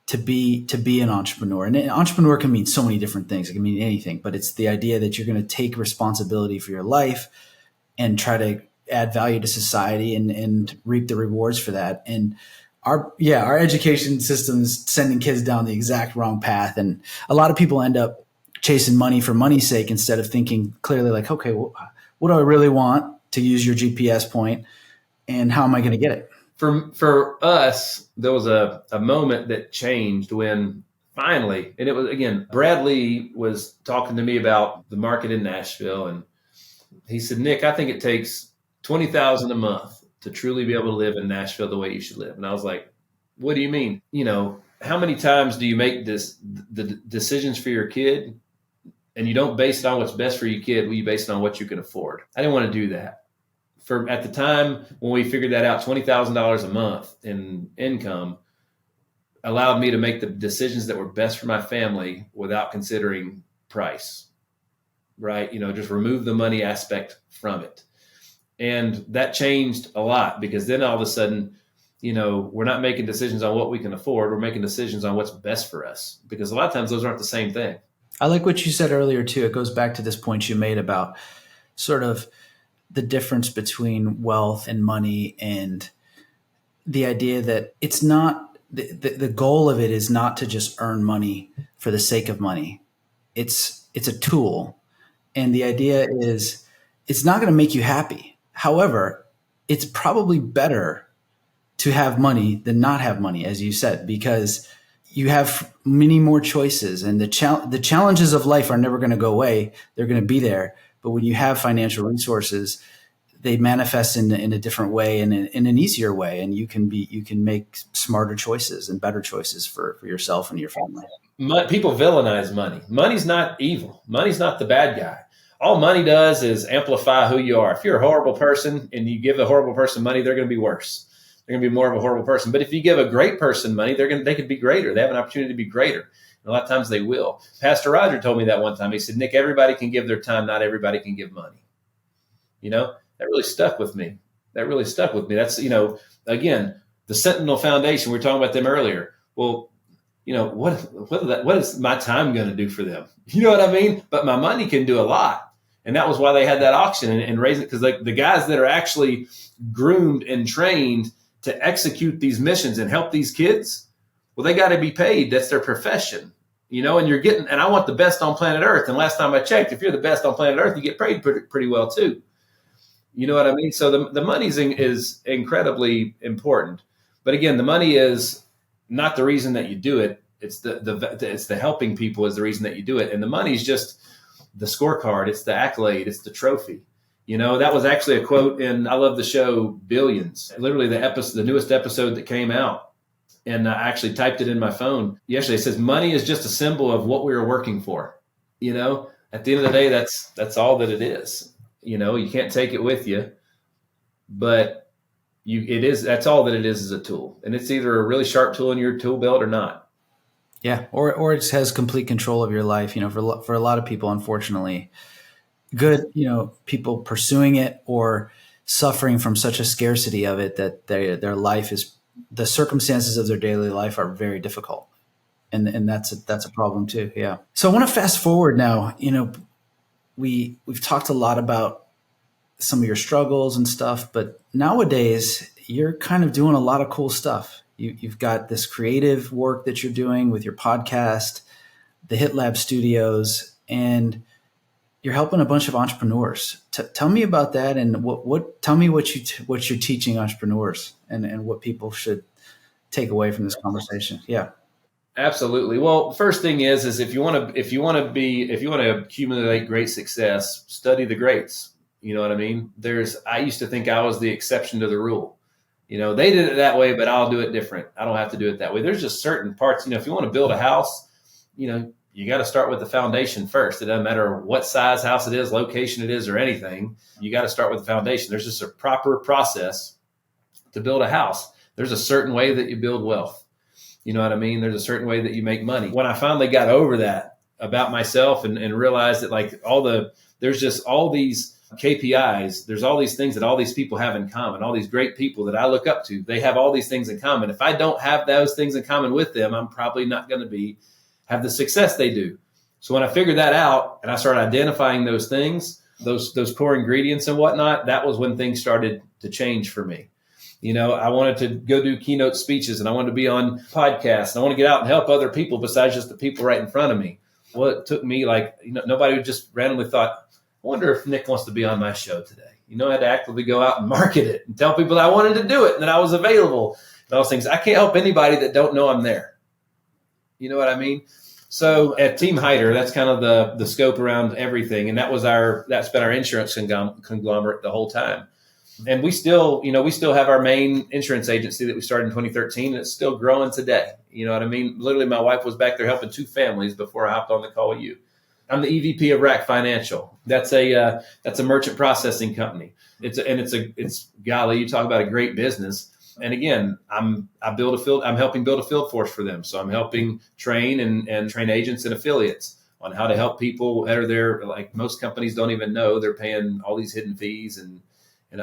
to be an entrepreneur. And an entrepreneur can mean so many different things. It can mean anything, but it's the idea that you're going to take responsibility for your life and try to add value to society and reap the rewards for that. And our education system is sending kids down the exact wrong path. And a lot of people end up chasing money for money's sake instead of thinking clearly, like, okay, well, what do I really want, to use your GPS point, and how am I going to get it? For us, there was a moment that changed when finally, and it was, again, Bradley was talking to me about the market in Nashville. And he said, Nick, I think it takes $20,000 a month to truly be able to live in Nashville the way you should live. And I was like, what do you mean? How many times do you make the decisions for your kid and you don't base it on what's best for your kid? You base it on what you can afford. I didn't want to do that. At the time when we figured that out, $20,000 a month in income allowed me to make the decisions that were best for my family without considering price, right? Just remove the money aspect from it. And that changed a lot, because then all of a sudden, we're not making decisions on what we can afford. We're making decisions on what's best for us, because a lot of times those aren't the same thing. I like what you said earlier too. It goes back to this point you made about sort of the difference between wealth and money, and the idea that it's not the goal of it is not to just earn money for the sake of money. It's a tool. And the idea is it's not going to make you happy. However, it's probably better to have money than not have money, as you said, because you have many more choices, and the challenges of life are never going to go away. They're going to be there. But when you have financial resources, they manifest in a different way and in an easier way, and you can make smarter choices and better choices for yourself and your family. People villainize money. Money's not evil. Money's not the bad guy. All money does is amplify who you are. If you're a horrible person and you give a horrible person money, they're going to be worse. They're going to be more of a horrible person. But if you give a great person money, they could be greater. They have an opportunity to be greater. And a lot of times they will. Pastor Roger told me that one time. He said, Nick, everybody can give their time. Not everybody can give money. That really stuck with me. That's, again, the Sentinel Foundation, we were talking about them earlier. Well, what is my time going to do for them? You know what I mean? But my money can do a lot. And that was why they had that auction and raise it, because the guys that are actually groomed and trained to execute these missions and help these kids, well, they got to be paid. That's their profession, and I want the best on planet Earth. And last time I checked, if you're the best on planet Earth, you get paid pretty well too. You know what I mean? So the money is incredibly important. But again, the money is not the reason that you do it. It's the helping people is the reason that you do it. And the money is just the scorecard. It's the accolade. It's the trophy. That was actually a quote in, I love the show Billions, literally the newest episode that came out. And I actually typed it in my phone yesterday. It says, money is just a symbol of what we are working for. At the end of the day, that's all that it is. You can't take it with you, but that's all that it is a tool. And it's either a really sharp tool in your tool belt or not. Yeah. Or it has complete control of your life. For a lot of people, unfortunately, good, people pursuing it or suffering from such a scarcity of it that their life the circumstances of their daily life are very difficult. And that's a problem too. Yeah. So I want to fast forward now. We've talked a lot about some of your struggles and stuff, but nowadays you're kind of doing a lot of cool stuff. You've got this creative work that you're doing with your podcast, the Hit Lab Studios, and you're helping a bunch of entrepreneurs. Tell me about that, and tell me what you're teaching entrepreneurs, and what people should take away from this conversation. Yeah. Absolutely. Well, first thing is if you want to accumulate great success, study the greats. You know what I mean? I used to think I was the exception to the rule. They did it that way, but I'll do it different. I don't have to do it that way. There's just certain parts, if you want to build a house, you got to start with the foundation first. It doesn't matter what size house it is, location it is, or anything. You got to start with the foundation. There's just a proper process to build a house. There's a certain way that you build wealth. You know what I mean? There's a certain way that you make money. When I finally got over that about myself and realized that there's just all these KPIs, there's all these things that all these people have in common, all these great people that I look up to, they have all these things in common. If I don't have those things in common with them, I'm probably not going to have the success they do. So when I figured that out and I started identifying those things, those core ingredients and whatnot, that was when things started to change for me. I wanted to go do keynote speeches and I wanted to be on podcasts and I want to get out and help other people besides just the people right in front of me. Well, it took me nobody just randomly thought, I wonder if Nick wants to be on my show today. I had to actively go out and market it and tell people that I wanted to do it and that I was available and all those things. I can't help anybody that don't know I'm there. You know what I mean? So at Team Hyder, that's kind of the scope around everything. And that's been our insurance conglomerate the whole time. And we still have our main insurance agency that we started in 2013, and it's still growing today. You know what I mean? Literally, my wife was back there helping 2 families before I hopped on the call with you. I'm the EVP of Rack Financial. That's a merchant processing company. It's golly, you talk about a great business. And again, I'm helping build a field force for them. So I'm helping train and train agents and affiliates on how to help people that are there. Like most companies don't even know they're paying all these hidden fees and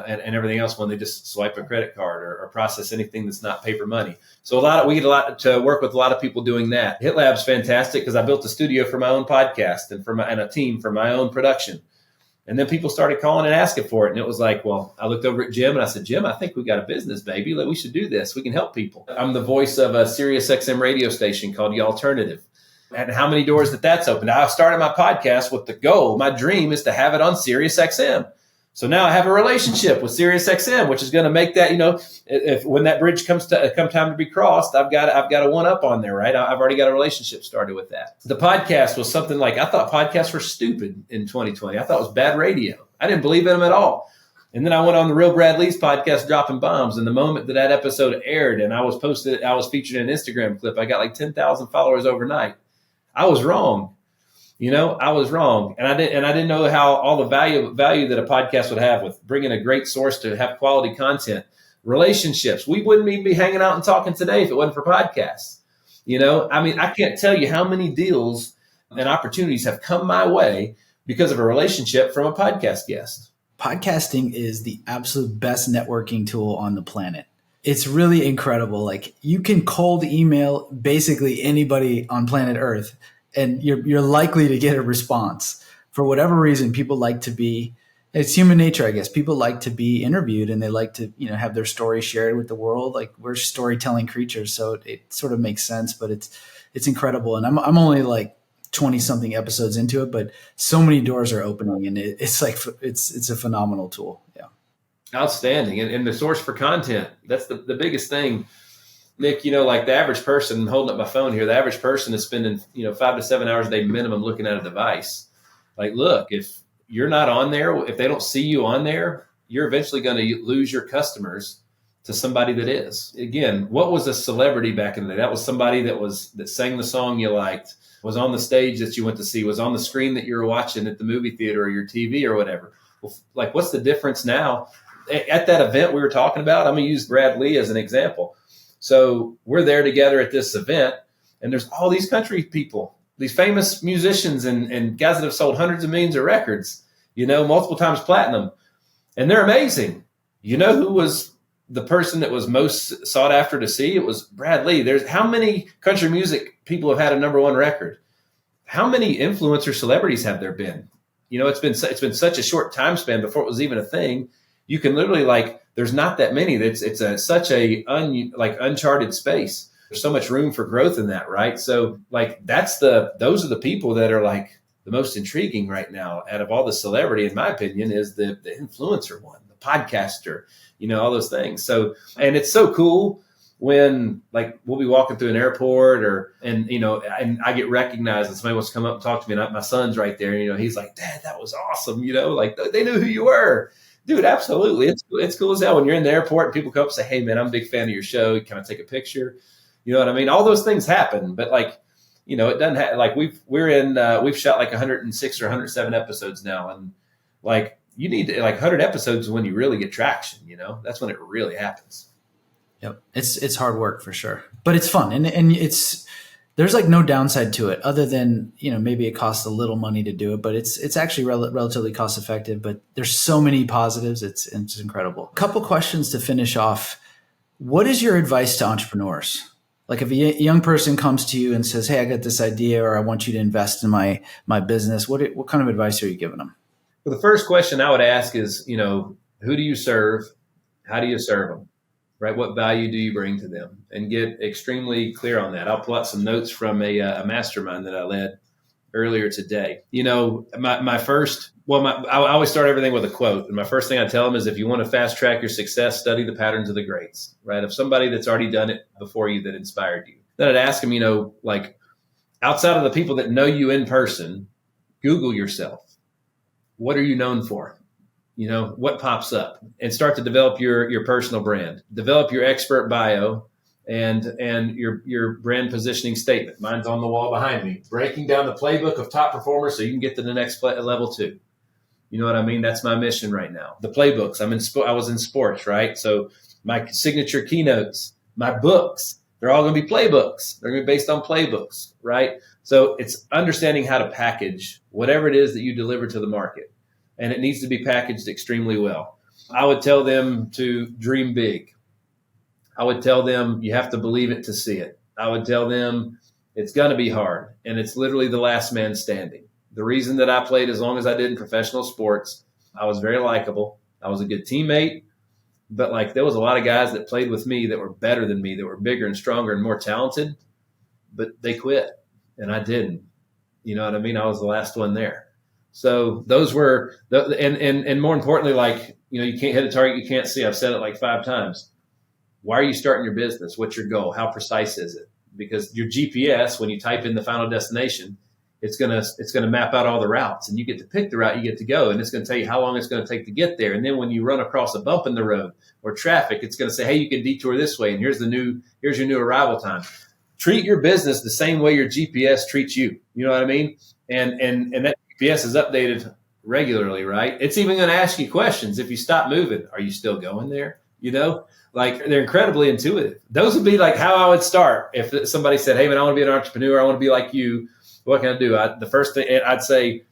everything else when they just swipe a credit card or process anything that's not paper money. So we get a lot to work with a lot of people doing that. HitLab's fantastic because I built a studio for my own podcast and a team for my own production. And then people started calling and asking for it. And it was like, well, I looked over at Jim and I said, Jim, I think we got a business, baby. We should do this. We can help people. I'm the voice of a SiriusXM radio station called The Alternative. And how many doors that's opened. I started my podcast with the goal. My dream is to have it on SiriusXM. So now I have a relationship with SiriusXM, which is going to make that, if when that bridge come time to be crossed, I've got a one up on there, right? I've already got a relationship started with that. The podcast was something like, I thought podcasts were stupid in 2020. I thought it was bad radio. I didn't believe in them at all. And then I went on the Real Brad Lee's podcast, Dropping Bombs. And the moment that episode aired and I was featured in an Instagram clip, I got like 10,000 followers overnight. I was wrong. I was wrong. And I didn't know how all the value that a podcast would have with bringing a great source to have quality content, relationships. We wouldn't even be hanging out and talking today if it wasn't for podcasts. I can't tell you how many deals and opportunities have come my way because of a relationship from a podcast guest. Podcasting is the absolute best networking tool on the planet. It's really incredible. Like you can cold email basically anybody on planet Earth, and you're likely to get a response. For whatever reason, people like to be, it's human nature, I guess. People like to be interviewed and they like to, have their story shared with the world. Like we're storytelling creatures. So it sort of makes sense, but it's incredible. And I'm only like 20 something episodes into it, but so many doors are opening and it's a phenomenal tool. Yeah. Outstanding. And the source for content, that's the biggest thing. Nick, like the average person, holding up my phone here, the average person is spending, 5 to 7 hours a day minimum looking at a device. Like, look, if you're not on there, if they don't see you on there, you're eventually going to lose your customers to somebody that is. Again, what was a celebrity back in the day? That was somebody that sang the song you liked, was on the stage that you went to see, was on the screen that you were watching at the movie theater or your TV or whatever. Well, like, what's the difference now? At that event we were talking about, I'm going to use Brad Lee as an example. So we're there together at this event, and there's all these country people, these famous musicians and guys that have sold hundreds of millions of records, multiple times platinum, and they're amazing. You know who was the person that was most sought after to see? It was Brad Lee. There's how many country music people have had a number one record? How many influencer celebrities have there been? it's been such a short time span before it was even a thing. You can literally there's not that many. It's such a uncharted space. There's so much room for growth in that, right? So those are the people that are the most intriguing right now out of all the celebrity, in my opinion, is the influencer one, the podcaster, all those things. So, and it's so cool when we'll be walking through an airport and I get recognized and somebody wants to come up and talk to me, and my son's right there, and he's like, Dad, that was awesome. They knew who you were. Dude, absolutely. It's cool as hell when you're in the airport and people come up and say, hey man, I'm a big fan of your show. Can I take a picture? You know what I mean? All those things happen, but it doesn't have we've shot 106 or 107 episodes now. And you need to 100 episodes when you really get traction, that's when it really happens. Yep. It's hard work for sure, but it's fun. And there's no downside to it other than, maybe it costs a little money to do it, but it's actually relatively cost effective, but there's so many positives. It's incredible. A couple questions to finish off. What is your advice to entrepreneurs? If a young person comes to you and says, hey, I got this idea, or I want you to invest in my business, what kind of advice are you giving them? Well, the first question I would ask is, who do you serve? How do you serve them? Right? What value do you bring to them? And get extremely clear on that. I'll pull out some notes from a mastermind that I led earlier today. I always start everything with a quote. And my first thing I tell them is, if you want to fast track your success, study the patterns of the greats, right? Of somebody that's already done it before you that inspired you. Then I'd ask them, outside of the people that know you in person, Google yourself. What are you known for? What pops up, and start to develop your personal brand, develop your expert bio and your brand positioning statement. Mine's on the wall behind me, breaking down the playbook of top performers so you can get to the next level too. You know what I mean? That's my mission right now. The playbooks. I was in sports, right? So my signature keynotes, my books, they're all going to be playbooks. They're going to be based on playbooks, right? So it's understanding how to package whatever it is that you deliver to the market. And it needs to be packaged extremely well. I would tell them to dream big. I would tell them you have to believe it to see it. I would tell them it's going to be hard, and it's literally the last man standing. The reason that I played as long as I did in professional sports, I was very likable. I was a good teammate, but there was a lot of guys that played with me that were better than me, that were bigger and stronger and more talented, but they quit, and I didn't. You know what I mean? I was the last one there. So those were, and more importantly, you can't hit a target you can't see. I've said it 5 times. Why are you starting your business? What's your goal? How precise is it? Because your GPS, when you type in the final destination, it's gonna map out all the routes, and you get to pick the route you get to go, and it's going to tell you how long it's going to take to get there. And then when you run across a bump in the road or traffic, it's going to say, hey, you can detour this way, and here's your new arrival time. Treat your business the same way your GPS treats you. You know what I mean? And that GPS is updated regularly, right? It's even going to ask you questions. If you stop moving, are you still going there? They're incredibly intuitive. Those would be how I would start. If somebody said, hey man, I want to be an entrepreneur, I want to be like you, what can I do? The first thing I'd say,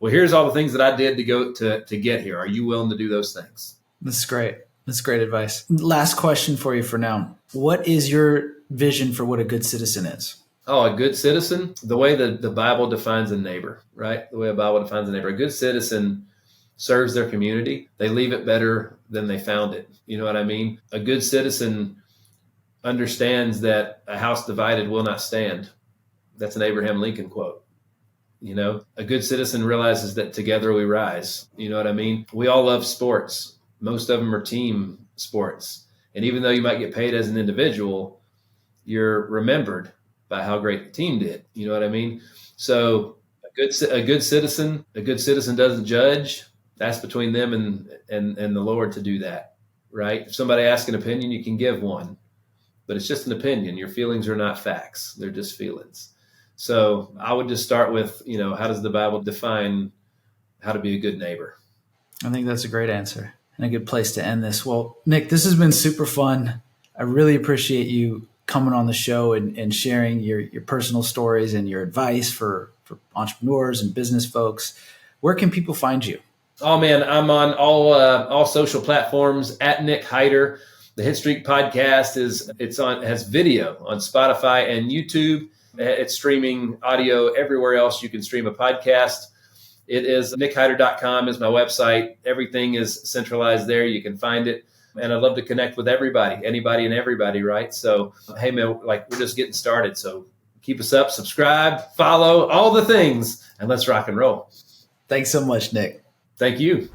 well, here's all the things that I did to go to get here. Are you willing to do those things? That's great. That's great advice. Last question for you for now. What is your vision for what a good citizen is? Oh, a good citizen? The way that the Bible defines a neighbor, right? The way the Bible defines a neighbor. A good citizen serves their community. They leave it better than they found it. You know what I mean? A good citizen understands that a house divided will not stand. That's an Abraham Lincoln quote. A good citizen realizes that together we rise. You know what I mean? We all love sports. Most of them are team sports. And even though you might get paid as an individual, you're remembered by how great the team did. You know what I mean? So a good citizen doesn't judge. That's between them and the Lord to do that, right? If somebody asks an opinion, you can give one, but it's just an opinion. Your feelings are not facts. They're just feelings. So I would just start with, how does the Bible define how to be a good neighbor? I think that's a great answer and a good place to end this. Well, Nick, this has been super fun. I really appreciate you coming on the show and sharing your personal stories and your advice for entrepreneurs and business folks. Where can people find you? Oh man, I'm on all social platforms at Nick Halaris. The Hitstreak Podcast has video on Spotify and YouTube. It's streaming audio everywhere else you can stream a podcast. It is nickhider.com is my website. Everything is centralized there. You can find it. And I'd love to connect with everybody, anybody and everybody, right? So, hey, man, like we're just getting started. So keep us up, subscribe, follow, all the things, and let's rock and roll. Thanks so much, Nick. Thank you.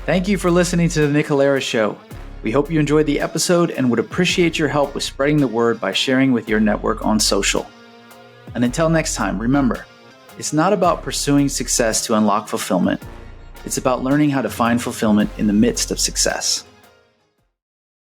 Thank you for listening to the Nick Halaris Show. We hope you enjoyed the episode and would appreciate your help with spreading the word by sharing with your network on social. And until next time, remember, it's not about pursuing success to unlock fulfillment. It's about learning how to find fulfillment in the midst of success.